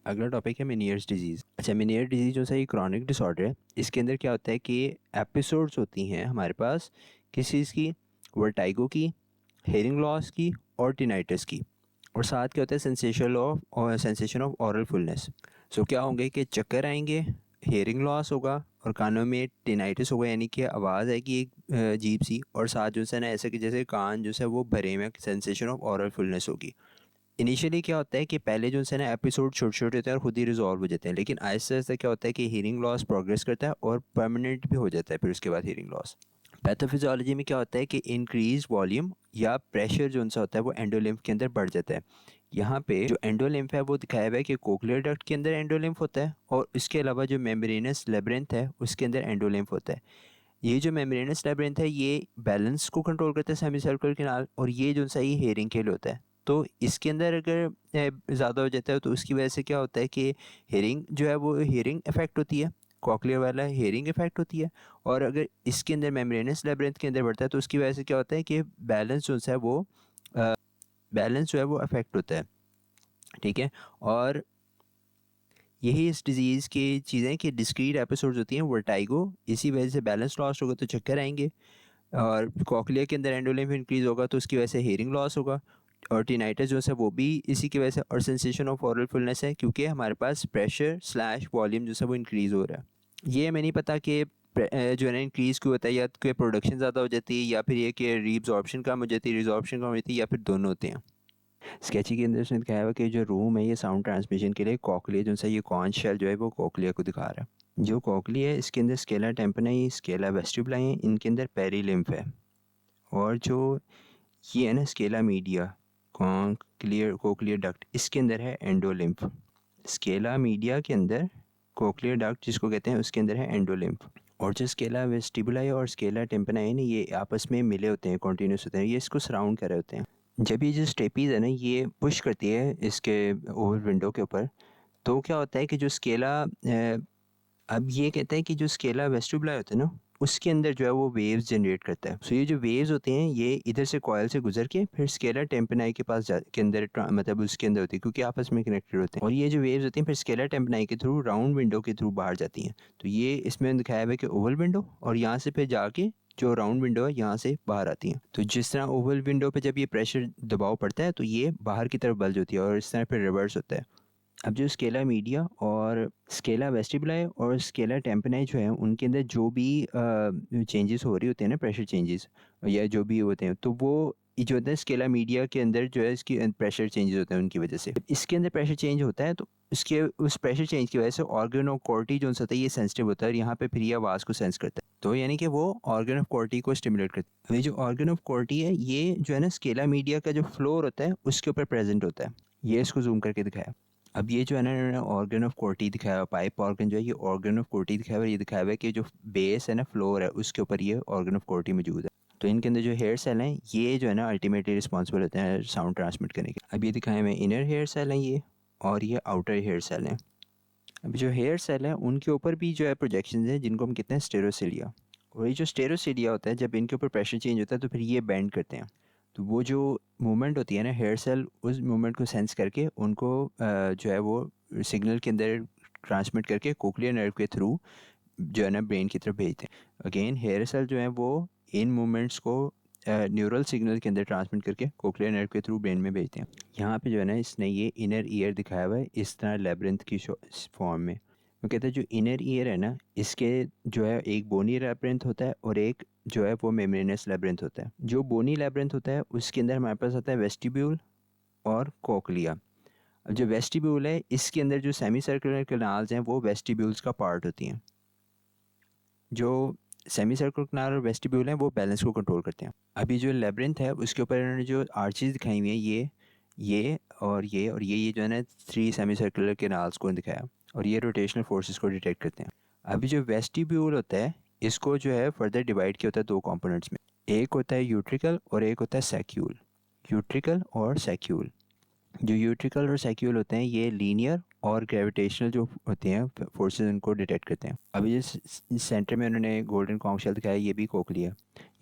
अगला टॉपिक है मेनियर्स डिजीज़। अच्छा, मेनियर डिजीज़ जो है ये क्रॉनिक डिसऑर्डर है। इसके अंदर क्या होता है कि एपिसोड्स होती हैं हमारे पास किस चीज़ की, वर्टाइगो की, हेयरिंग लॉस की और टिनाइटिस की। और साथ क्या होता है, सेंसेशन ऑफ ऑरल फुलनेस। सो क्या होंगे कि चक्कर आएंगे, हेयरिंग लॉस होगा और कानों में टिनाइटिस होगा, यानी कि आवाज़ आएगी एक अजीब सी, और साथ जो है ना ऐसे कि जैसे कान जो है वो भरे में सेंसेशन ऑफ ऑरल फुलनेस होगी। इनिशियली क्या होता है कि पहले जो है ना एपिसोड छोटे छोटे होते हैं और खुद ही रिजॉल्व हो जाते हैं, लेकिन आहिस्ता आहिस्ता क्या होता है कि हीयरिंग लॉस प्रोग्रेस करता है और परमानेंट भी हो जाता है फिर उसके बाद हीयरिंग लॉस। पैथोफिजियोलॉजी में क्या होता है कि इंक्रीज वॉल्यूम या प्रेशर जो उनसा होता है वो एंडोलिम्फ के अंदर बढ़ जाता है। यहाँ पे जो एंडोलिम्फ है वो दिखाया हुआ है कि कोक्लियर डक्ट के अंदर एंडोलिम्फ होता है और इसके अलावा जो मेम्ब्रेनस लेब्रिंथ है उसके अंदर एंडोलिम्फ होता है। ये जो मेम्ब्रेनस लेब्रिंथ है ये बैलेंस को कंट्रोल करता है सेमी सर्कुलर कैनाल, और ये जो सा ये हेयरिंग के लिए होता है। तो इसके अंदर अगर ज़्यादा हो जाता है तो उसकी वजह से क्या होता है कि हेयरिंग जो है वो हेयरिंग इफेक्ट होती है, कॉकलियर वाला हेयरिंग इफेक्ट होती है। और अगर इसके अंदर मेम्ब्रेनस लेब्रिंथ के अंदर बढ़ता है तो उसकी वजह से क्या होता है कि बैलेंस जो है वो बैलेंस जो है वो अफेक्ट होता है। ठीक है, और यही इस डिज़ीज़ की चीज़ें कि डिस्क्रीट एपिसोड्स होती हैं वर्टाइगो, इसी वजह से बैलेंस लॉस होगा तो चक्कर आएंगे, और कॉकलिया के अंदर एंडोलिम्फ इंक्रीज होगा तो उसकी वजह से हेयरिंग लॉस होगा, और टिनाइटिस जो है वो भी इसी की वजह से, और सेंसेशन ऑफ ऑरल फुलनेस है क्योंकि हमारे पास प्रेशर स्लैश वॉल्यूम जो है वो इंक्रीज़ हो रहा है। ये मैं नहीं पता कि जो है ना इंक्रीज़ क्यों होता है, या कि प्रोडक्शन ज़्यादा हो जाती है, या फिर ये कि रीअब्जॉर्प्शन कम हो जाती है, रिजॉर्प्शन कम हो जाती है, या फिर दोनों होते हैं। स्केची के अंदर उसने दिखाया हुआ कि जो रूम है ये साउंड ट्रांसमिशन के लिए कॉकलिया जो है ये कॉन्च शेल जो है वो कॉकलिया को दिखा रहा है। जो कॉकलिया है इसके अंदर स्केला टेम्पनाई, स्केला वेस्टिबुलाई है, इनके अंदर पेरीलिम्फ है। और जो ये है ना स्केला मीडिया, कोक्लियर डक्ट, इसके अंदर है एंडोलिम्फ। स्केला मीडिया के अंदर कोक्लियर डक्ट जिसको कहते हैं उसके अंदर है एंडोलिम्फ। और जो स्केला वेस्टिबुलाई और स्केला टेम्पनाई ना ये आपस में मिले होते हैं, कॉन्टीन्यूस होते हैं, ये इसको सराउंड कर रहे होते हैं। जब ये जो स्टेपीज है ना ये पुश करती है इसके ओवल विंडो के ऊपर, तो क्या होता है कि जो स्केला अब ये कहते हैं कि जो स्केला वेस्टिबुलाई होता है ना उसके अंदर जो है वो वेव्स जनरेट करता है। सो ये जो वेव्स होते हैं ये इधर से कॉइल से गुजर के फिर स्केला टेम्पनाई के पास के अंदर मतलब उसके अंदर होती है क्योंकि आपस में कनेक्टेड होते हैं, और ये जो वेव्स होती हैं फिर स्केला टेम्पनाई के थ्रू राउंड विंडो के थ्रू बाहर जाती हैं। तो ये इसमें दिखाया हुआ है कि ओवल विंडो, और यहाँ से फिर जाके जो राउंड विंडो है यहाँ से बाहर आती हैं। तो जिस तरह ओवल विंडो पे जब ये प्रेशर दबाव पड़ता है तो ये बाहर की तरफ बल्ज होती है, और इस तरह फिर रिवर्स होता है। अब जो स्केला मीडिया और स्केला वेस्टिबुलाई और स्केला टेम्पनाई जो है उनके अंदर जो भी चेंजेस हो रही होते हैं ना, प्रेशर चेंजेस या जो भी होते हैं, तो वो जो होता है स्केला मीडिया के अंदर जो है इसकी प्रेशर चेंजेस होते हैं उनकी वजह से। इसके अंदर प्रेशर चेंज होता है तो उसके उस प्रेशर चेंज की वजह से ऑर्गन ऑफ कॉर्टी जो होता है ये सेंसिटिव होता है, और यहाँ पे फिर ये आवाज़ को सेंस करता है, तो यानी कि वो ऑर्गन ऑफ कॉर्टी को स्टिमुलेट करता है। ये जो ऑर्गन ऑफ कॉर्टी है ये जो है ना स्केला मीडिया का जो फ्लोर होता है उसके ऊपर प्रेजेंट होता है। ये इसको जूम करके दिखाया। अब ये जो है ना ऑर्गन ऑफ कोर्टी दिखाया हुआ, पाइप ऑर्गन जो है ये ऑर्गन ऑफ कोर्टी दिखाया हुआ है। ये दिखाया हुआ है कि जो बेस है ना फ्लोर है उसके ऊपर ये ऑर्गन ऑफ कोर्टी मौजूद है। तो इनके अंदर जो हेयर सेल हैं ये जो है ना अल्टीमेटली रिस्पॉन्सिबल होते हैं साउंड ट्रांसमिट करने के। अब ये दिखाए हुए इनर हेयर सेल हैं ये, और ये आउटर हेयर सेल हैं। अब जो हेयर सेल हैं उनके ऊपर भी जो है प्रोजेक्शन है जिनको हम कहते हैं स्टेरोसिलिया, और ये जो स्टेरोसिलिया होता है जब इनके ऊपर प्रेशर चेंज होता है तो फिर ये बेंड करते हैं। तो वो जो मूवमेंट होती है ना हेयर सेल उस मूवमेंट को सेंस करके उनको जो है वो सिग्नल के अंदर ट्रांसमिट करके कोक्लियर नर्व के थ्रू जो है ना ब्रेन की तरफ भेजते हैं। अगेन हेयर सेल जो है वो इन मूवमेंट्स को न्यूरल सिग्नल के अंदर ट्रांसमिट करके कोक्लियर नर्व के थ्रू ब्रेन में भेजते हैं। यहाँ पे जो है ना इसने ये इनर ईयर दिखाया हुआ है इस तरह लेब्रिंथ की फॉर्म में। वो कहते हैं जो इनर ईयर है ना इसके जो है एक बोनी लेब्रिंथ होता है और एक जो है वो मेम्ब्रेनस लेब्रिंथ होता है। जो बोनी लेब्रिंथ होता है उसके अंदर हमारे पास आता है वेस्टिब्यूल और कोक्लिया। अब जो वेस्टिब्यूल है इसके अंदर जो सेमी सर्कुलर कैनाल्स हैं वो वेस्टिब्यूल्स का पार्ट होती हैं। जो सेमी सर्कुलर कैनाल और वेस्टिब्यूल हैं वो बैलेंस को कंट्रोल करते हैं। अभी जो लेब्रिंथ है उसके ऊपर इन्होंने जो आर्चेस दिखाई हुई हैं ये और ये जो है ना 3 सेमी सर्कुलर कैनाल्स को दिखाया, और ये रोटेशनल फोर्सेस को डिटेक्ट करते हैं। अभी जो वेस्टिब्यूल होता है इसको जो है फर्दर डिवाइड किया होता है 2 कंपोनेंट्स में, एक होता है यूट्रिकल और एक होता है सैक्यूल। यूट्रिकल और सैक्यूल, जो यूट्रिकल और सैक्यूल होते हैं ये लीनियर और ग्रेविटेशनल जो होते हैं फोर्सेस उनको डिटेक्ट करते हैं। अभी जिस सेंटर में उन्होंने गोल्डन कॉन्क शेल दिखाया ये भी कोक्लिया।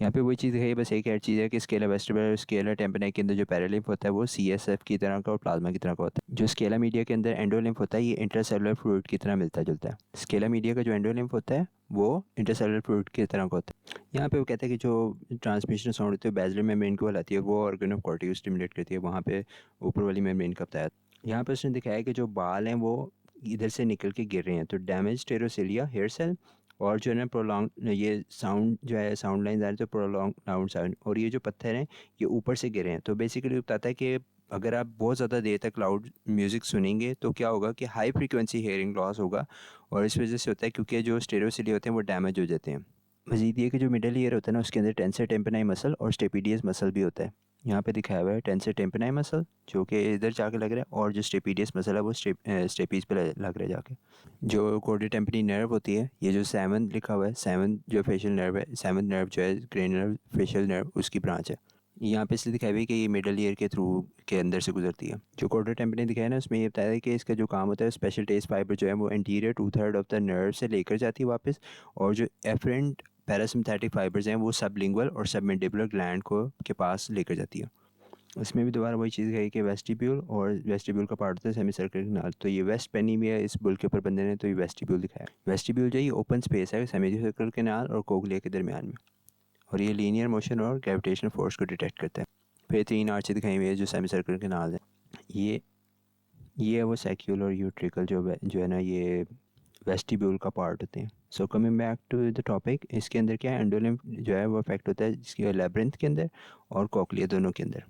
यहाँ पे वही चीज़ दिखाई, बस एक और चीज़ है कि स्केला वेस्टिबुलर और स्केला टेम्पनाई के अंदर जो पैरालिम्फ होता है वो CSF की तरह का और प्लाज्मा की तरह का होता है। जो स्केला मीडिया के अंदर एंडोलिम्फ होता है ये इंट्रासेलुलर फ्लूइड की तरह मिलता जुलता है। स्केला मीडिया का जो एंडोलिम्फ होता है वो इंट्रासेलुलर फ्लूइड की तरह का होता है। यहाँ पे वो कहते हैं कि जो ट्रांसमिशन साउंड होती है बेसिलर मेम्ब्रेन को हलाती है, वो ऑर्गन ऑफ कॉर्टी को स्टिमुलेट करती है, वहाँ पे ऊपर वाली मेम्ब्रेन का बताया। यहाँ पे उसने दिखाया कि जो बाल हैं वो इधर से निकल के गिर रहे हैं, तो डैमेज टेरोसिलिया हेयर सेल और जो है ना प्रोलॉन्ग ये साउंड जो है साउंड लाइन आ रही है तो प्रोलॉन्ग लाउड साउंड, और ये जो पत्थर हैं ये ऊपर से गिरे हैं। तो बेसिकली बताता है कि अगर आप बहुत ज़्यादा देर तक लाउड म्यूज़िक सुनेंगे तो क्या होगा कि हाई फ्रीक्वेंसी हेयरिंग लॉस होगा, और इस वजह से होता है क्योंकि जो स्टेरोसिलिया होते हैं वो डैमेज हो जाते हैं। मजीद ये कि जो मिडल ईयर होता है ना उसके अंदर टेंसर टेम्पनाई मसल और स्टेपिडियस मसल भी होता है। यहाँ पे दिखाया हुआ है टेंसर टेम्पनाई मसल जो कि इधर जाके लग रहा है, और जो स्टेपिडियस मसल है वो स्टेपीज पे लग रहा है जाके। जो कोर्डी टेम्पनी नर्व होती है, ये जो 7 लिखा हुआ है, 7 जो फेशियल नर्व है, 7 नर्व जो है क्रेनियल फेशियल नर्व उसकी ब्रांच है। यहाँ पे इसलिए दिखाई हुई कि ये मिडल ईयर के थ्रू के अंदर से गुजरती है। जो कोर्डर टेम्पनी दिखाया ना उसमें ये बताया है कि इसका जो काम होता है स्पेशल टेस्ट फाइबर जो है वो एंटीरियर 2/3 ऑफ द नर्व से लेकर जाती है वापस, और जो एफरेंट पैरासिम्पैथिक फाइबर्स हैं वो सबलिंगुअल और सबमेंडिबुलर ग्लैंड को के पास लेकर जाती है। इसमें भी दोबारा वही चीज़ है कि वेस्टिब्यूल, और वेस्टिब्यूल का पार्ट होता है सेमी सर्कुलर कैनाल, तो ये वेस्ट पेनी में है इस बुल के ऊपर बंदे ने, तो ये वेस्टिब्यूल दिखाया। वेस्टिब्यूल जो है ये ओपन स्पेस है सेमी सर्कुलर कैनाल और कोगलिया के दरमियान में, और ये लीनियर मोशन और ग्रेविटेशनल फोर्स को डिटेक्ट करता है। फिर 3 आर्चें दिखाई हुई है जो सेमी सर्कुलर कैनाल है। ये है वो सैक्यूल और यूट्रिकल जो है ना ये वेस्टिब्यूल का पार्ट होते हैं। So coming back to the topic, इसके अंदर क्या है एंडोलिम्फ जो है वो इफेक्ट होता है जिसकी लेब्रिंथ के अंदर और कोक्लिया दोनों के अंदर।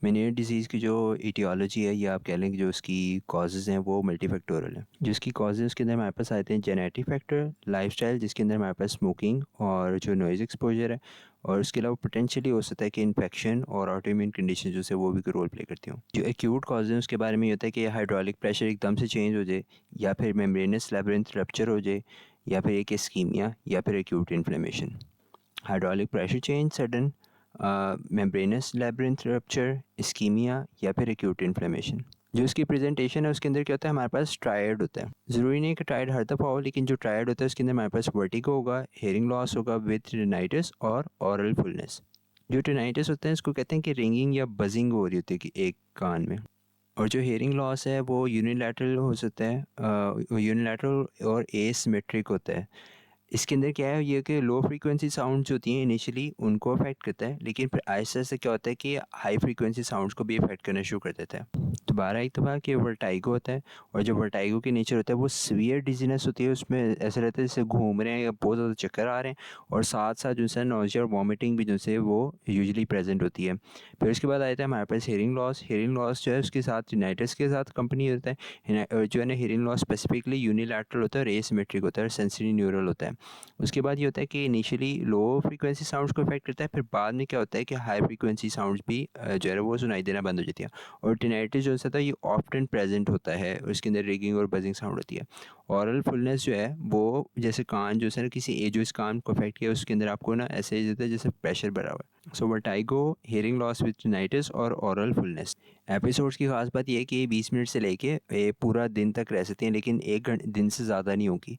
मेनियर डिजीज़ की जो इटियोलॉजी है या आप कह लें कि जो उसकी कॉजेज़ हैं वो मल्टीफैक्टोरल है। जो इसकी कॉजेज़ उसके अंदर हमारे पास आते हैं जेनेटिक फैक्टर, लाइफस्टाइल जिसके अंदर हमारे पास स्मोकिंग और जो नॉइज़ एक्सपोजर है, और उसके अलावा पोटेंशियली हो सकता है कि इन्फेक्शन और ऑटोइम्यून कंडीशन जो है वो भी रोल प्ले करती हूँ। जो एक्यूट कॉज है उसके बारे में ये होता है कि हाइड्रोलिक प्रेशर एकदम से चेंज हो जाए, या फिर मेम्ब्रेनस लेब्रिंथ रप्चर हो जाए, या फिर एक इस्कीमिया, या फिर acute inflammation. Hydraulic pressure change, sudden membranous labyrinth rupture, ischemia, या फिर एक्यूट इन्फ्लेमेशन। जो इसकी प्रेजेंटेशन है उसके अंदर क्या होता है हमारे पास ट्रायड होता है। ज़रूरी नहीं कि ट्रायड हर दफ़ा हो, लेकिन जो ट्रायड होता है उसके अंदर हमारे पास वर्टिगो होगा, हेयरिंग लॉस होगा विद टिनाइटिस और ऑरल फुलनेस। जो टिनाइटिस होता है इसको कहते हैं कि रिंगिंग या बजिंग हो रही होती है कि एक कान में, और जो हेयरिंग लॉस है वो यूनिलैटरल हो सकता है, यूनिलैटरल और एसिमेट्रिक होता है। इसके अंदर क्या है ये कि लो फ्रीक्वेंसी साउंड्स होती हैं इनिशियली उनको अफेक्ट करता है, लेकिन फिर आहिस्ता आहिस्ता क्या होता है कि हाई फ्रीक्वेंसी साउंड्स को भी अफेक्ट करना शुरू कर देता है। दोबारा एक दफ़ा कि वर्टाइगो होता है, और जो वर्टाइगो की नेचर होता है वो सीवियर डिजीनेस होती है, उसमें ऐसा रहता है जैसे घूम रहे हैं या बहुत ज़्यादा चक्कर आ रहे हैं, और साथ साथ जो है नोजिया और वॉमिटिंग भी जो है वो यूजुअली प्रेजेंट होती है। फिर उसके बाद आता है हमारे पास हेयरिंग लॉस। हेयरिंग लॉस जो है उसके साथ टिनाइटिस के साथ कंपनी होता है, जो है ना हेयरिंग लॉस स्पेसिफिकली यूनिलैटरल होता है और एसिमेट्रिक होता है और सेंसरी न्यूरल होता है। उसके बाद ये होता है कि इनिशियली लो फ्रीक्वेंसी साउंड्स को इफेक्ट करता है, फिर बाद में क्या होता है कि हाई फ्रीक्वेंसी साउंड्स भी जो है वो सुनाई देना बंद हो जाती है। और टिनाइटिस जो होता है ये ऑफ्टन प्रेजेंट होता है, उसके अंदर रिगिंग और बजिंग साउंड होती है। ऑरल फुलनेस जो है वो जैसे कान जो है ना किसी जो इस कान को अफेक्ट किया उसके अंदर आपको ना ऐसे ही देता है जैसे प्रेशर भरा हुआ है। सो वर्टाइगो, हेयरिंग लॉस विद टिनाइटिस और ऑरल फुलनेस। एपिसोड्स की खास बात यह है कि 20 मिनट से लेके पूरा दिन तक रह सकते हैं, लेकिन 1 दिन से ज़्यादा नहीं होगी।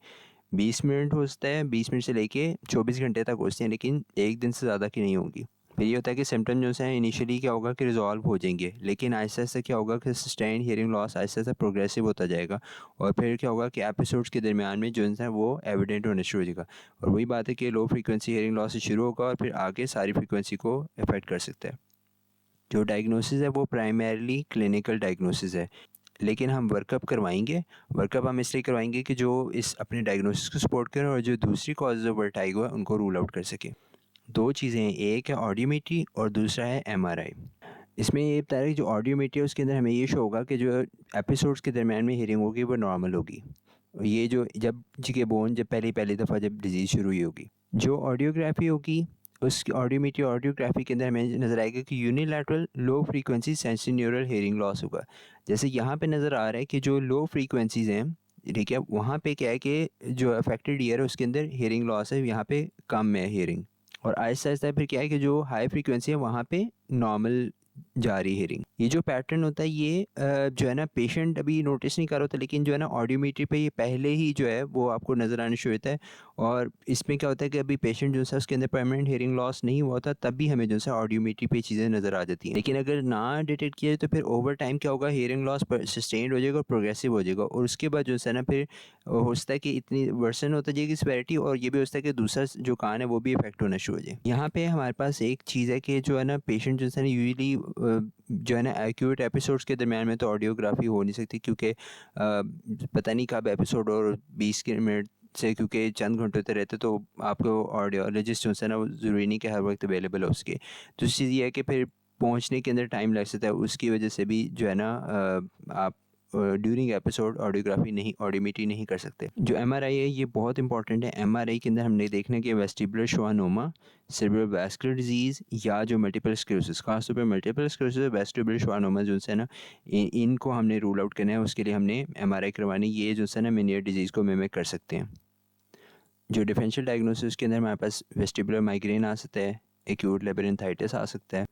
20 मिनट हो सकता है, 20 मिनट से लेके 24 घंटे तक हो सकते हैं, लेकिन 1 दिन से ज़्यादा की नहीं होगी। फिर ये होता है कि सिम्टम जो है इनिशियली क्या होगा कि रिजॉल्व हो जाएंगे, लेकिन आहिस्ता आहिस्ता क्या होगा कि sustain hearing loss Aahista Aahista progressive होता जाएगा, और फिर क्या होगा कि एपिसोड्स के दरमियान में जो है वो एविडेंट होना शुरू हो जाएगा। और वही बात है कि लो फ्रीक्वेंसी हियरिंग लॉस से शुरू होगा और फिर आगे सारी फ्रीक्वेंसी को अफेक्ट कर सकता है। जो डायग्नोसिस है वो प्राइमरीली क्लिनिकल डायग्नोसिस है, लेकिन हम वर्कअप करवाएंगे। वर्कअप हम इसलिए करवाएंगे कि जो इस अपने डायग्नोसिस को सपोर्ट करें और जो दूसरी कॉजेज ऑफ वर्टाइगो है उनको रूल आउट कर सकें। 2 चीज़ें हैं, एक है ऑडियोमेट्री और दूसरा है एमआरआई। इसमें ये बता रहा है कि जो ऑडियोमेट्री है उसके अंदर हमें ये शो होगा कि जो एपिसोड्स के दरमियान में हियरिंग होगी वो नॉर्मल होगी, ये जो जब जिके बोन जब पहली दफ़ा जब डिजीज़ शुरू हुई होगी। जो ऑडियोग्राफी होगी उसकी ऑडियोमेट्री ऑडियोग्राफी के अंदर हमें नज़र आएगा कि unilateral low frequency sensory neural hearing loss होगा। जैसे यहाँ पे नज़र आ रहा है कि जो लो फ्रीक्वेंसीज़ हैं, ठीक है, वहाँ पे क्या है कि जो अफेक्टेड ईयर है उसके अंदर हेयरिंग लॉस है, यहाँ पे कम है हेयरिंग। और आहिस्ता आहिस्ता फिर क्या है कि जो हाई फ्रीक्वेंसी है वहाँ पे नॉर्मल जारी हेयरिंग। ये जो पैटर्न होता है ये जो है ना पेशेंट अभी नोटिस नहीं कर रहा होता, लेकिन जो है ना ऑडियोमीट्री पे ये पहले ही जो है वो आपको नज़र आने शुरू होता है। और इसमें क्या होता है कि अभी पेशेंट जो है उसके अंदर परमानेंट हेयरिंग लॉस नहीं हुआ होता, तब भी हमें जो है ऑडियोमीट्री पे चीज़ें नज़र आ जाती हैं। लेकिन अगर ना डिटेक्ट किया जाए तो फिर ओवर टाइम क्या होगा, हेयरिंग लॉस सस्टेन्ड हो जाएगा और प्रोग्रेसिव हो जाएगा, और उसके बाद जो है ना फिर हो सकता है कि इतनी वर्सन होता जाएगी सिवियरिटी, और ये भी हो सकता है कि दूसरा जो कान है वो भी इफेक्ट होना शुरू हो जाए। यहाँ पे हमारे पास एक चीज़ है कि जो है ना पेशेंट जो है ना यूजली जो है ना एक्यूट एपिसोड्स के दरमियान में तो ऑडियोग्राफी हो नहीं सकती, क्योंकि पता नहीं कब एपिसोड और 20 के मिनट से, क्योंकि चंद घंटे होते रहते, तो आपको ऑडियोलॉजिस्ट जो है ना वो ज़रूरी नहीं कि हर वक्त अवेलेबल हो उसके। दूसरी चीज़ ये है कि फिर पहुंचने के अंदर टाइम लग सकता है, उसकी वजह से भी जो है ना आप ड्यूरिंग एपिसोड ऑडियोग्राफी नहीं, ऑडियोमेट्री नहीं कर सकते। जो एमआरआई है ये बहुत इंपॉर्टेंट है। एमआरआई के अंदर हमने देखना कि वेस्टिबुलर श्वानोमा, सेरेब्रल वैस्कुलर डिजीज़ या जो मल्टीपल स्क्लेरोसिस, खासतौर पर मल्टीपल स्क्लेरोसिस और वेस्टिबुलर श्वानोमा जो है ना इनको हमने रूल आउट करना है। उसके लिए हमने एमआरआई करवानी, ये जो है ना मेनियर डिजीज़ को मिमिक कर सकते हैं। जो डिफरेंशियल डायग्नोसिस के अंदर हमारे पास वेस्टिबुलर माइग्रेन आ सकता है, एक्यूट लेबरेंथाइटिस आ सकता है,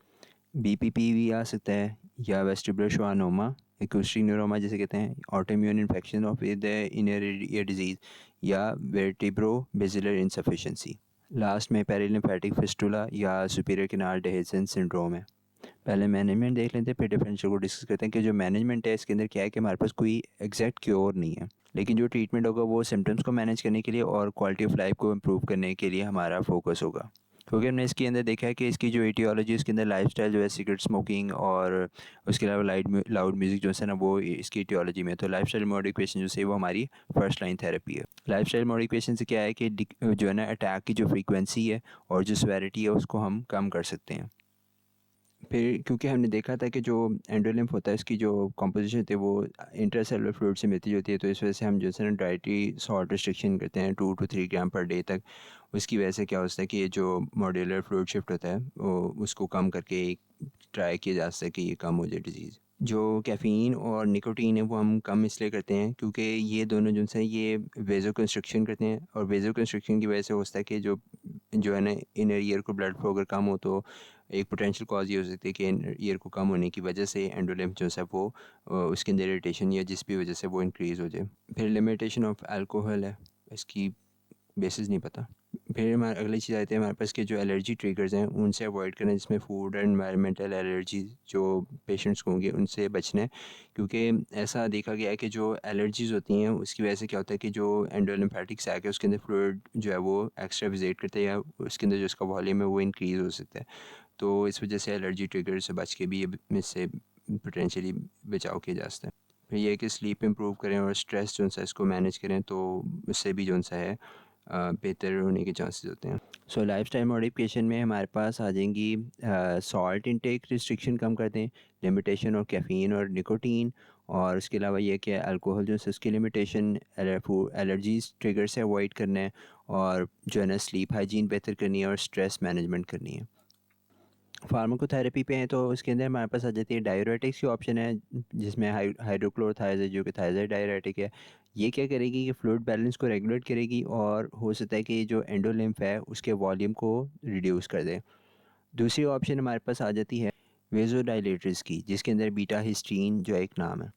बीपीपीवी आ सकता है, या वेस्टिबुलर श्वानोमा, एक्यूस्टिक न्यूरोमा जिसे कहते हैं, autoimmune infection of the inner ear disease, या वर्टिब्रो बेसिलर इनसफिशिएंसी। लास्ट में पेरिलिम्फेटिक फिस्टुला या सुपीरियर कैनाल डेहिसन सिंड्रोम है। पहले मैनेजमेंट देख लेते हैं, फिर डिफरेंशियल को डिस्कस करते हैं कि जो मैनेजमेंट है इसके अंदर क्या है कि हमारे पास कोई एग्जैक्ट क्योर नहीं है, लेकिन जो ट्रीटमेंट होगा वो सिम्टम्स को मैनेज करने के लिए और क्वालिटी ऑफ लाइफ को इम्प्रूव करने के लिए हमारा फोकस होगा। क्योंकि हमने इसके अंदर देखा है कि इसकी जो एटियोलॉजी उसके अंदर लाइफस्टाइल जो है सिगरेट स्मोकिंग और उसके अलावा लाउड म्यूज़िक जो है ना वो इसकी एटियोलॉजी में। तो लाइफस्टाइल मॉडिफिकेशन जो है वो हमारी फर्स्ट लाइन थेरेपी है। लाइफस्टाइल मॉडिफिकेशन से क्या है कि जो है ना अटैक की जो फ्रीक्वेंसी है और जो सेवेरिटी है उसको हम कम कर सकते हैं। फिर क्योंकि हमने देखा था कि जो एंडोलिम्फ होता है इसकी जो कॉम्पोजिशन होती है वो इंटरसेलुलर फ्लूइड से मिलती होती है, तो इस वजह से हम जो है ना डाइटरी सॉल्ट रिस्ट्रिक्शन करते हैं 2 to 3 ग्राम पर डे तक। उसकी वजह से क्या होता है कि ये जो मॉड्यूलर फ्लूइड शिफ्ट होता है वो उसको कम करके ट्राई किया जा सकता है कि ये कम हो जाए डिजीज़। जो कैफ़ीन और निकोटीन है वो हम कम इसलिए करते हैं क्योंकि ये दोनों जो है ये वेज़ो कंस्ट्रिक्शन करते हैं, और वेज़ो कंस्ट्रिक्शन की वजह से होता है कि जो जो है ना इनर ईयर को ब्लड फ्लो अगर कम हो तो एक पोटेंशियल कॉज ये हो सकती है कि इनर ईयर को कम होने की वजह से एंडोलिम्फ जो है वो उसके अंदर इरिटेशन या जिस भी वजह से वो इंक्रीज़ हो जाए। फिर लिमिटेशन ऑफ अल्कोहल है, इसकी बेसिस नहीं पता। फिर हमारे अगली चीज़ आती है हमारे पास के जो एलर्जी ट्रिगर्स हैं उनसे अवॉइड करना, जिसमें फूड एंड एनवायरमेंटल एलर्जी जो पेशेंट्स को होंगे उनसे बचना है, क्योंकि ऐसा देखा गया है कि जो एलर्जीज़ होती हैं उसकी वजह से क्या होता है कि जो एंडोलिम्फेटिक सैक है उसके अंदर फ्लूइड जो है वो एक्स्ट्रा विजिट करते हैं या उसके अंदर जो उसका वॉल्यूम है वो इंक्रीज़ हो सकता है। तो इस वजह से एलर्जी ट्रिगर से बच के भी ये इससे पोटेंशियली बचाव किया जा सकता है। फिर ये है कि स्लीप इम्प्रूव करें और स्ट्रेस जो है इसको मैनेज करें, तो उससे भी जो है बेहतर होने के चांसेस होते हैं। सो लाइफस्टाइल मॉडिफिकेशन में हमारे पास आ जाएंगी सॉल्ट इंटेक रिस्ट्रिक्शन कम कर दें, लिमिटेशन और कैफ़ीन और निकोटीन, और उसके अलावा ये कि अल्कोहल जो है उसकी लिमिटेशन, एलर्जीज ट्रिगर से अवॉइड करना है, और जो है ना स्लीप हाइजीन बेहतर करनी है और स्ट्रेस मैनेजमेंट करनी है। फार्माकोथेरेपी पे हैं तो उसके अंदर हमारे पास आ जाती है डायूरेटिक्स की ऑप्शन है, जिसमें हाइड्रोक्लोरोथायज़ाइड जो कि थायज़ाइड डायूरेटिक है। ये क्या करेगी कि फ्लूइड बैलेंस को रेगुलेट करेगी और हो सकता है कि जो एंडोलिम्फ है उसके वॉल्यूम को रिड्यूस कर दे। दूसरी ऑप्शन हमारे पास आ जाती है वेज़ोडाइलेटर्स की, जिसके अंदर बीटा हिस्टीन जो एक नाम है।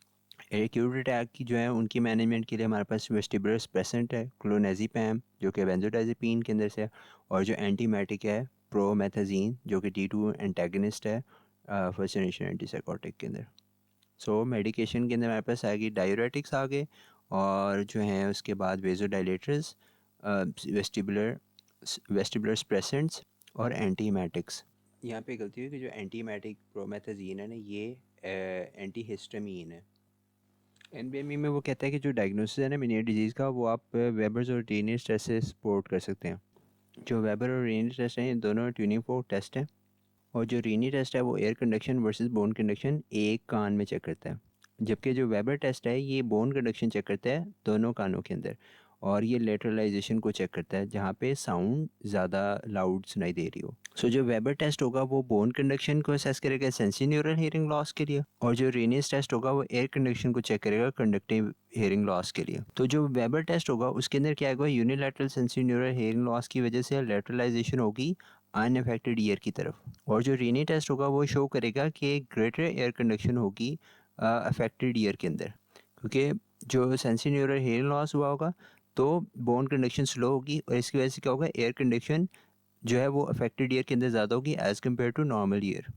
एक्यूट अटैक की जो है उनकी मैनेजमेंट के लिए हमारे पास वेस्टिबुलर स्पेसेंट है, क्लोनेजिपैम जो कि बेंजोडाइजेपीन के अंदर से है, और जो एंटीमेटिक है प्रोमेथाजीन जो कि D2 एंटेगनिस्ट है फर्स्ट जनरेशन एंटीसाइकोटिक के अंदर। सो मेडिकेशन के अंदर हमारे पास आएगी डायूरेटिक्स आ गए, और जो हैं उसके बाद वेज़ोडाइलेटर्स, वेस्टिबुलर वेस्टिबुलर स्प्रेसेंट्स और एंटीमेटिक्स। यहाँ पे गलती हुई कि जो एंटीमेटिक प्रोमेथाजीन है ना ये एंटी हिस्टामीन है। एनबीएमई में वो कहता है कि जो डायग्नोसिस है ना मेनियर डिजीज़ का वो आप वेबर्स और रीनियस टेस्ट से सपोर्ट कर सकते हैं। जो वेबर और रीनियस टेस्ट हैं ये दोनों ट्यूनिंग फोर्क टेस्ट हैं, और जो रीनी टेस्ट है वो air conduction versus bone conduction एक कान में चेक करता है, जबकि जो वेबर टेस्ट है ये बोन कंडक्शन चेक करता है दोनों कानों के अंदर, और ये लेटरलाइजेशन को चेक करता है जहाँ पे साउंड ज़्यादा लाउड सुनाई दे रही हो। सो जो वेबर टेस्ट होगा वो बोन कंडक्शन को असेस करेगा सेंसरी न्यूरल हियरिंग लॉस के लिए, और जो रेनियस टेस्ट होगा वो एयर कंडक्शन को चेक करेगा कंडक्टिव हियरिंग लॉस के लिए। तो जो वेबर टेस्ट होगा उसके अंदर क्या होगा, unilateral sensory neural hearing loss की वजह से लेटरलाइजेशन होगी अनअफेक्टेड ईयर की तरफ, और जो रीनी टेस्ट होगा वो शो करेगा कि ग्रेटर एयर कंडक्शन होगी अफेक्टेड ईयर के अंदर, क्योंकि जो सेंसरी न्यूरल हेयरिंग लॉस हुआ होगा तो बोन कंडक्शन स्लो होगी, और इसकी वजह से क्या होगा, एयर कंडक्शन जो है वो अफेक्टेड ईयर के अंदर ज़्यादा होगी as compare to normal ear.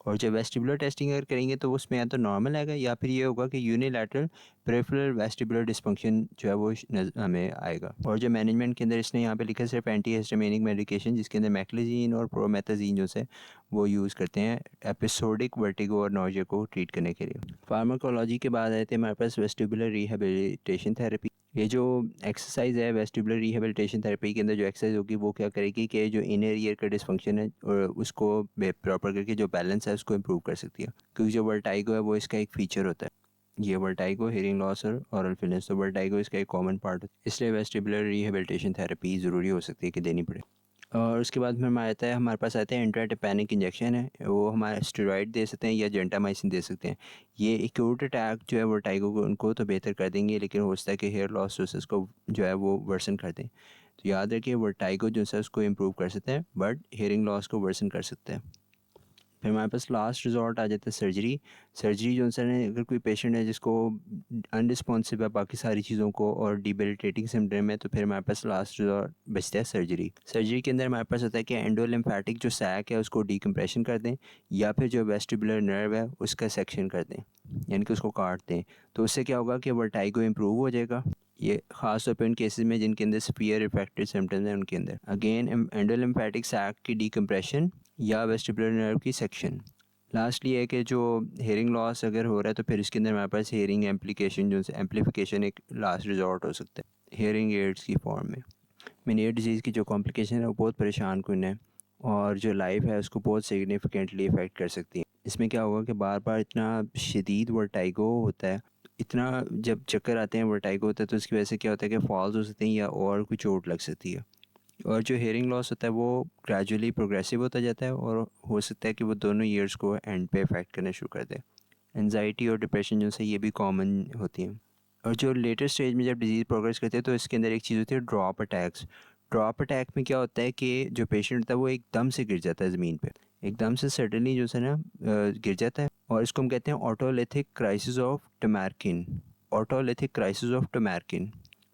और जब वेस्टिबुलर टेस्टिंग अगर करेंगे तो उसमें या तो नॉर्मल आएगा या फिर ये होगा कि यूनिलैटरल पेरिफेरल वेस्टिबुलर डिस्फंक्शन जो है वो हमें आएगा। और जो मैनेजमेंट के अंदर इसने यहाँ पे लिखा सिर्फ एंटी हिस्टामिनिक मेडिकेशन, जिसके अंदर मैक्लोजीन और प्रोमेथाजीन जो है वो यूज़ करते हैं एपिसोडिक वर्टिगो और नौजिया को ट्रीट करने के लिए। फार्माकोलॉजी के बाद आए थे हमारे पास वेस्टिबुलर रिहेबिलिटेशन थेरेपी। ये जो एक्सरसाइज है वेस्टिबुलर रिहेबिलिटेशन थेरेपी के अंदर जो एक्सरसाइज होगी वो क्या करेगी कि जो इनर ईयर का डिसफंक्शन है उसको प्रॉपर करके जो बैलेंस है उसको इम्प्रूव कर सकती है, क्योंकि जो वर्टाइगो है वो इसका एक फीचर होता है। ये वर्टाइगो, हेयरिंग लॉस और ऑरल फिलनेस, तो वर्टाइगो इसका एक कॉमन पार्ट है, इसलिए वेस्टिबुलर रिहेबिलिटेशन थेरेपी ज़रूरी हो सकती है कि देनी पड़े। और उसके बाद में हमारे पास आता है इंट्राटेपेनिक इंजेक्शन है, वो हमारे स्टेरॉइड दे सकते हैं या जेंटामाइसिन दे सकते हैं। ये एक्यूट अटैक जो है वर्टाइगो को उनको तो बेहतर कर देंगे, लेकिन हो सकता है कि हेयर लॉस को जो है वो वर्सन कर दें। तो याद रखिए वर्टाइगो जो है उसको इम्प्रूव कर सकते हैं बट हेयरिंग लॉस को वर्सन कर सकते हैं। फिर हमारे पास लास्ट रिजॉर्ट आ जाता है सर्जरी। सर्जरी जो है अगर कोई पेशेंट है जिसको अनरिस्पॉन्सिव है बाकी सारी चीज़ों को और डिबिलिटेटिंग सिम्टम है, तो फिर हमारे पास लास्ट रिजॉर्ट बचता है सर्जरी। सर्जरी के अंदर हमारे पास होता है कि एंडोलिम्फेटिक जो सैक है उसको डिकम्प्रेशन कर दें, या फिर जो वेस्टिबुलर नर्व है उसका सेक्शन कर दें, यानी कि उसको काट दें। तो उससे क्या होगा कि वर्टाइगो इम्प्रूव हो जाएगा। ये खास तौर पर उन केसेस में जिनके अंदर स्पीयर रिफ्रैक्टिव सिम्टम्स हैं उनके अंदर। अगेन एंडोलिम्फेटिक सैक की डिकम्प्रेशन या वेस्टिबुलर नर्व की सेक्शन। लास्टली है कि जो हेयरिंग लॉस अगर हो रहा है तो फिर इसके अंदर हमारे पास हेयरिंग एम्प्लीकेशन जो एम्प्लीफिकेशन एक लास्ट रिजॉर्ट हो सकता है हेयरिंग एड्स की फॉर्म में। मेनियर डिजीज़ की जो कॉम्प्लिकेशन है वो बहुत परेशान कुन है और जो लाइफ है उसको बहुत सिग्निफिकेंटली इफ़ेक्ट कर सकती है। इसमें क्या होगा कि बार बार इतना शदीद वर्टाइगो होता है, इतना जब चक्कर आते हैं वर्टाइगो होता है, तो उसकी वजह से क्या होता है कि फॉल्स हो सकते हैं या और कोई चोट लग सकती है। और जो हेयरिंग लॉस होता है वो ग्रेजुअली प्रोग्रेसिव होता जाता है और हो सकता है कि वो दोनों ईयर्स को एंड पे इफेक्ट करना शुरू कर दे। एनजाइटी और डिप्रेशन जो से ये भी कॉमन होती हैं। और जो लेटर स्टेज में जब डिजीज़ प्रोग्रेस करते हैं तो इसके अंदर एक चीज़ होती है ड्रॉप अटैक्स। ड्रॉप अटैक में क्या होता है कि जो पेशेंट होता है वो एकदम से गिर जाता है ज़मीन पे, एकदम से सडनली जो है ना गिर जाता है, और इसको हम कहते हैं otolithic crisis of Tumarkin. Otolithic crisis of Tumarkin,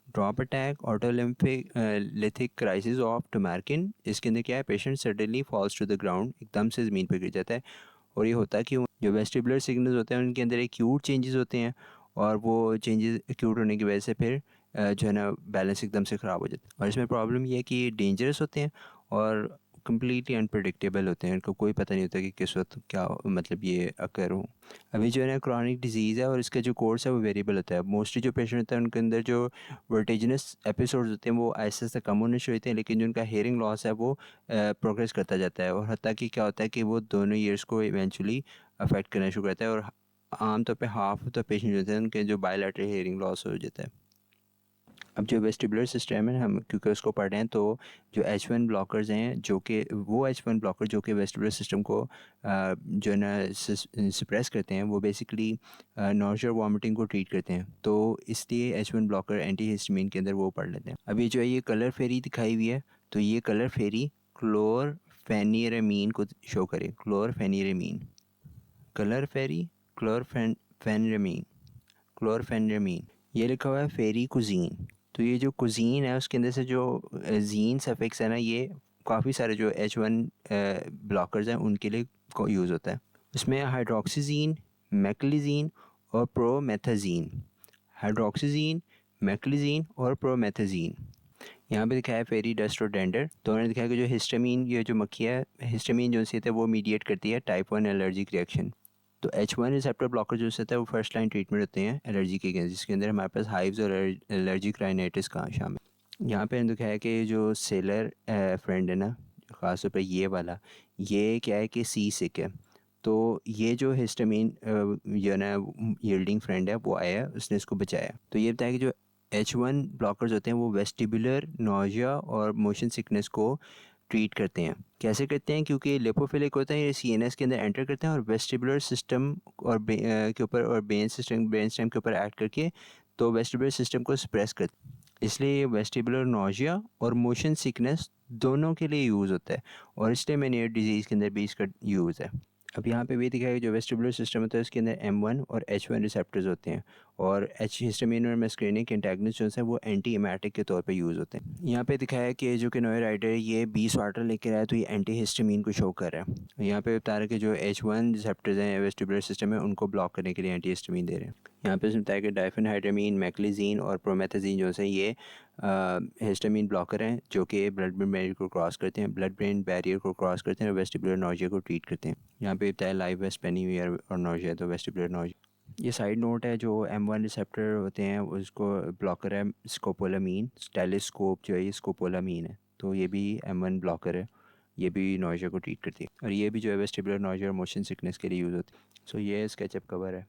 drop attack, otolymphic lithic crisis of Tumarkin. इसके अंदर क्या है, patient suddenly falls to the ground, एकदम से ज़मीन पर गिर जाता है। और ये होता है कि जो वेस्टिबुलर सिग्नल्स होते हैं उनके अंदर एक्यूट चेंजेस होते हैं, और वो चेंजेस एक्यूट होने की वजह से फिर जो है ना बैलेंस एकदम से ख़राब हो जाता है। और इसमें प्रॉब्लम ये है कि ये डेंजरस होते हैं और कम्प्लीटली अनप्रडिक्टेबल होते हैं, इनको कोई पता नहीं होता कि किस वक्त क्या मतलब ये अकर हो। अभी जो है ना क्रॉनिक डिजीज़ है और इसका जो कोर्स है वो वेरिएबल होता है। मोस्टली जो पेशेंट होता है उनके अंदर जो वर्टिजिनस एपिसोड्स होते हैं वो आहिस्ते आहिस्ते कम होने शुरू होते हैं, लेकिन जो उनका हेयरिंग लॉस है वो प्रोग्रेस करता जाता है, और हत्ता कि क्या होता है कि वो दोनों ईयर्स को इवेंचुअली अफेक्ट करना शुरू करता है, और आमतौर पे हाफ ऑफ द पेशेंट होते हैं उनके जो बायलैटरल हेयरिंग लॉस हो जाता है। अब जो वेस्टिबुलर सिस्टम है हम क्योंकि उसको पढ़ रहे हैं, तो जो H1 ब्लॉकर्स हैं जो कि वो H1 ब्लॉकर जो कि वेस्टिबुलर सिस्टम को जो है ना सप्रेस करते हैं, वो बेसिकली नॉइज़िया और वॉमिटिंग को ट्रीट करते हैं, तो इसलिए H1 ब्लॉकर एंटी हिस्टामिन के अंदर वो पढ़ लेते हैं। अब ये जो है ये कलर फेरी दिखाई हुई है, तो ये कलर फेरी क्लोरफेनिरामीन को शो करे। क्लोरफेनिरामीन, कलर फेरी, क्लोरफेनिरामीन, क्लोरफेनिरामीन, ये लिखा हुआ है फेरी कुजीन। तो ये जो कुजीन है उसके अंदर से जो जीन सफिक्स है ना, ये काफ़ी सारे जो H1 ब्लॉकर्स हैं उनके लिए को यूज़ होता है। इसमें हाइड्रोक्सीजीन, मैक्लिजीन और प्रोमेथाजीन, हाइड्रोक्सीजीन, मैक्लिजीन और प्रोमेथाजीन। यहाँ पे दिखाया है फेरी डस्ट और डेंडर, तो उन्होंने दिखाया कि जो हिस्टामीन, ये जो मक्खी है हिस्टामीन जो है वो मीडिएट करती है टाइप 1 एलर्जिक रिएक्शन। तो H1 रिसेप्टर ब्लॉकर जो होता है वो फर्स्ट लाइन ट्रीटमेंट होते हैं एलर्जी के अगेंस्ट, जिसके अंदर हमारे पास हाइव्स और एलर्जिक राइनाइटिस का शामिल। यहाँ पे दिखाया है कि जो सेलर फ्रेंड है ना, ख़ासतौर पर ये वाला, ये क्या है कि सी सिक है, तो ये जो हिस्टामीन जो है ना यील्डिंग फ्रेंड है वो आया, उसने इसको बचाया। तो ये बताया कि जो H1 ब्लॉकर्स होते हैं वो वेस्टिबुलर नौजिया और मोशन सिकनेस को ट्रीट करते हैं। कैसे करते हैं, क्योंकि लिपोफिलिक होता है, ये CNS के अंदर एंटर करते हैं और वेस्टिबुलर सिस्टम और के ऊपर और ब्रेन स्टेम के ऊपर एक्ट करके तो वेस्टिबुलर सिस्टम को सप्रेस करते हैं। इसलिए ये वेस्टिबुलर नौजिया और मोशन सिकनेस दोनों के लिए यूज़ होता है और स्टेमिनेयर डिजीज़ के अंदर भी इसका यूज़ है। अब यहाँ पे भी दिखाया जो वेस्टिबुलर सिस्टम होता है उसके अंदर M1 और H1 रिसेप्टर्स होते हैं और H हिस्टामिन और मस्कार्निक एंटागनिस्ट जो है वो एंटी एमेटिक के तौर पे यूज़ होते हैं। यहाँ पे दिखाया है कि जो केनोराइड है ये 20 वाटर लेकर आया तो ये एंटी हिस्टामिन को शो कर रहा है। यहाँ पे बता रहा है कि जो H1 रिसेप्टर्स हैं वेस्टिबुलर सिस्टम में उनको ब्लॉक करने के लिए एंटी हिस्टामिन दे रहे हैं। यहाँ पे इसमें बताया कि डाइफेनहाइड्रामीन, मैक्लिजीन और प्रोमेथाजीन जो है ये हिस्टामिन ब्लॉकर हैं जो कि ब्लड ब्रेन बैरियर को क्रॉस करते हैं, ब्लड ब्रेन बैरियर को क्रॉस करते हैं और वेस्टिबुलर नोजिया को ट्रीट करते हैं। यहाँ पे बताया लाइव वेस्ट पेनी और नोजिया तो वेस्टिबुलर नोजिया। ये साइड नोट है जो M1 रिसेप्टर होते हैं उसको ब्लॉकर है स्कोपोलामीन, टेलीस्कोप जो है ये स्कोपोलामीन है तो ये भी M1 ब्लॉकर है, ये भी नोजिया को ट्रीट करती है और ये भी जो है वेस्टिबुलर नोजिया और मोशन सिकनेस के लिए यूज़ होती है। सो ये स्केचअप कवर है।